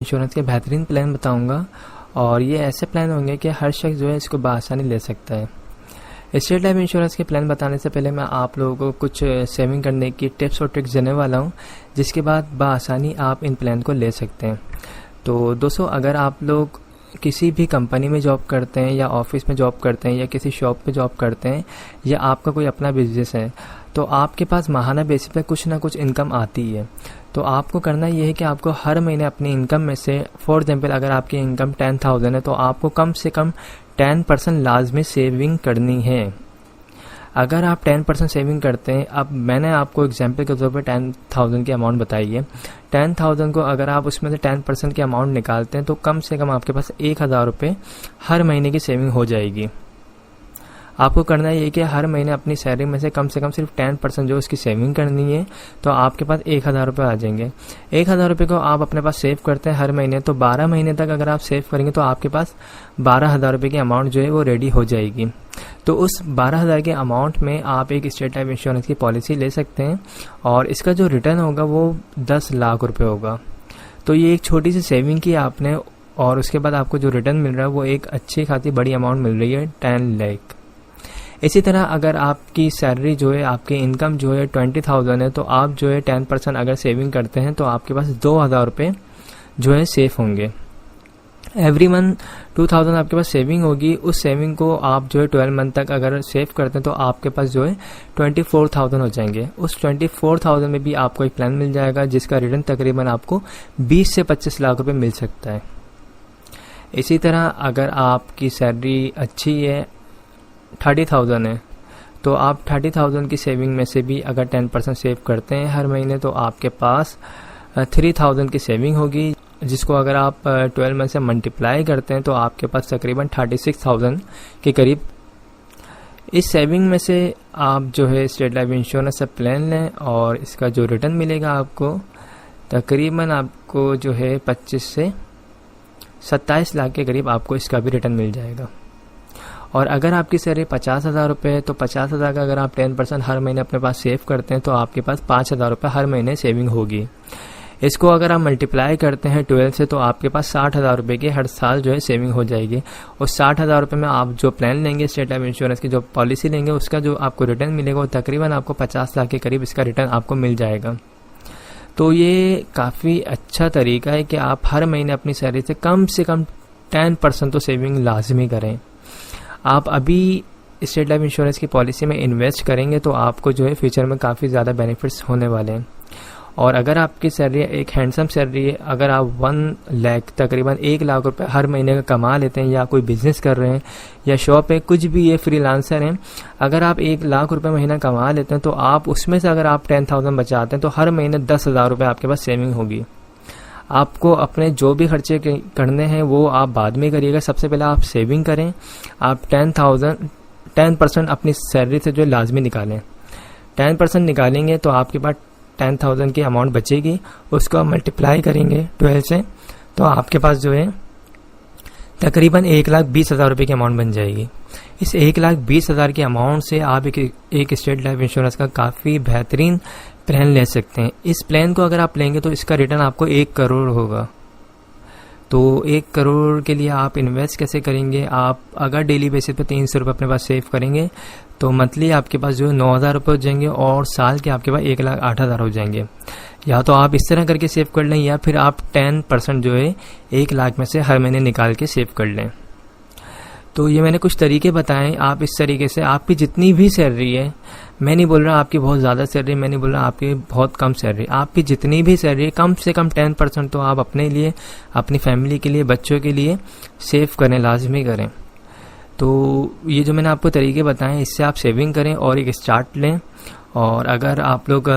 Insurance के बेहतरीन plan बताऊंगा और ये ऐसे प्लान होंगे कि हर शख्स जो है इसको बआसानी ले सकता है। स्टेट लाइफ इंश्योरेंस के प्लान बताने से पहले मैं आप लोगों को कुछ सेविंग करने की टिप्स और ट्रिक्स देने वाला हूं, जिसके बाद बआसानी आप इन प्लान को ले सकते हैं। तो दोस्तों, अगर आप लोग किसी भी कंपनी में जॉब करते हैं या ऑफिस में जॉब करते हैं या किसी शॉप पे जॉब करते हैं या आपका कोई अपना बिजनेस है, तो आपके पास माहाना बेसिस पे कुछ ना कुछ इनकम आती है। तो आपको करना ये है कि आपको हर महीने अपनी इनकम में से, फॉर एग्जाम्पल अगर आपकी इनकम 10,000 है तो आपको कम से कम 10% लाजमी सेविंग करनी है। अगर आप 10% सेविंग करते हैं, अब मैंने आपको एग्जांपल के तौर पर 10,000 की अमाउंट बताई है। 10,000 को अगर आप उसमें से 10% की अमाउंट निकालते हैं तो कम से कम आपके पास 1,000 रुपये हर महीने की सेविंग हो जाएगी। आपको करना ये कि हर महीने अपनी सैलरी में से कम सिर्फ 10% जो उसकी सेविंग करनी है, तो आपके पास 1,000 रुपये आ जाएंगे। 1,000 रुपये को आप अपने पास सेव करते हैं हर महीने, तो 12 महीने तक अगर आप सेव करेंगे तो आपके पास 12,000 रुपये की अमाउंट जो है वो रेडी हो जाएगी। तो उस 12,000 के अमाउंट में आप एक स्टेट लाइफ इंश्योरेंस की पॉलिसी ले सकते हैं और इसका जो रिटर्न होगा वो 10 लाख रुपये होगा। तो ये एक छोटी सी सेविंग की आपने, और उसके बाद आपको जो रिटर्न मिल रहा है वो एक अच्छी खासी बड़ी अमाउंट मिल रही है, 10 लाख। इसी तरह अगर आपकी सैलरी जो है, आपकी इनकम जो है 20,000 है, तो आप जो है 10% अगर सेविंग करते हैं तो आपके पास 2,000 रुपये जो है सेफ होंगे। एवरी मंथ 2,000 आपके पास सेविंग होगी। उस सेविंग को आप जो है 12 मंथ तक अगर सेव करते हैं तो आपके पास जो है 24,000 हो जाएंगे। उस 24,000 में भी आपको एक प्लान मिल जाएगा जिसका रिटर्न तकरीबन आपको 20 से 25 लाख रुपए मिल सकता है। इसी तरह अगर आपकी सैलरी अच्छी है, 30,000 है, तो आप 30,000 की सेविंग में से भी अगर 10% सेव करते हैं हर महीने तो आपके पास 3,000 की सेविंग होगी, जिसको अगर आप 12 मंथ से मल्टीप्लाई करते हैं तो आपके पास तकरीबन 36,000 के करीब। इस सेविंग में से आप जो है स्टेट लाइफ इंश्योरेंस से प्लान लें और इसका जो रिटर्न मिलेगा आपको तकरीबन आपको जो है 25 से 27 लाख के करीब आपको इसका भी रिटर्न मिल जाएगा। और अगर आपकी सैलरी 50,000 रुपये है तो 50,000 का अगर आप 10% हर महीने अपने पास सेव करते हैं तो आपके पास 5,000 रुपये हर महीने सेविंग होगी। इसको अगर आप मल्टीप्लाई करते हैं 12 से तो आपके पास 60,000 रुपये की हर साल जो है सेविंग हो जाएगी। और 60,000 रुपये में आप जो प्लान लेंगे, स्टेट लाइफ इंश्योरेंस की जो पॉलिसी लेंगे, उसका जो आपको रिटर्न मिलेगा वो तकरीबन आपको 50 लाख के करीब इसका रिटर्न आपको मिल जाएगा। तो ये काफ़ी अच्छा तरीका है कि आप हर महीने अपनी सैलरी से कम 10% तो सेविंग लाजमी करें। आप अभी स्टेट लाइफ इंश्योरेंस की पॉलिसी में इन्वेस्ट करेंगे तो आपको जो है फ्यूचर में काफ़ी ज़्यादा बेनिफिट्स होने वाले हैं। और अगर आपकी सैलरी एक हैंडसम सैलरी है, अगर आप 1 लाख तकरीबन 1 लाख रुपए हर महीने का कमा लेते हैं, या कोई बिजनेस कर रहे हैं या शॉप है, कुछ भी ये फ्रीलांसर हैं, अगर आप 1 लाख रुपए महीना कमा लेते हैं तो आप उसमें से अगर आप 10,000 बचाते हैं तो हर महीने 10,000 रुपये आपके पास सेविंग होगी। आपको अपने जो भी खर्चे करने हैं वो आप बाद में करिएगा, सबसे पहले आप सेविंग करें। आप 10% अपनी सैलरी से जो लाजमी निकालें। 10% निकालेंगे तो आपके पास 10,000 की अमाउंट बचेगी, उसको आप मल्टीप्लाई करेंगे 12 से तो आपके पास जो है तकरीबन 1,20,000 रुपये की अमाउंट बन जाएगी। इस 1,20,000 की अमाउंट से आप एक स्टेट लाइफ इंश्योरेंस का काफ़ी बेहतरीन प्लान ले सकते हैं। इस प्लान को अगर आप लेंगे तो इसका रिटर्न आपको 1 करोड़ होगा। तो 1 करोड़ के लिए आप इन्वेस्ट कैसे करेंगे? आप अगर डेली बेसिस पे 300 रुपये अपने पास सेव करेंगे तो मंथली आपके पास जो है 9,000 रुपये हो जाएंगे और साल के आपके पास 1,08,000 हो जाएंगे। या तो आप इस तरह करके सेव कर लें या फिर आप 10% जो है 1 लाख में से हर महीने निकाल के सेव कर लें। तो ये मैंने कुछ तरीके बताएं। आप इस तरीके से आपकी जितनी भी सैलरी है, मैं नहीं बोल रहा आपकी बहुत ज़्यादा सैलरी, मैं नहीं बोल रहा आपकी बहुत कम सैलरी, आपकी जितनी भी सैलरी है कम से कम 10% तो आप अपने लिए, अपनी फैमिली के लिए, बच्चों के लिए सेव करें, लाजमी करें। तो ये जो मैंने आपको तरीके बताएं, इससे आप सेविंग करें और एक स्टार्ट लें। और अगर आप लोग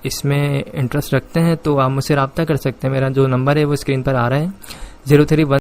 इसमें इंटरेस्ट रखते हैं तो आप मुझसे रब्ता कर सकते हैं। मेरा जो नंबर है वो स्क्रीन पर आ रहा है, 031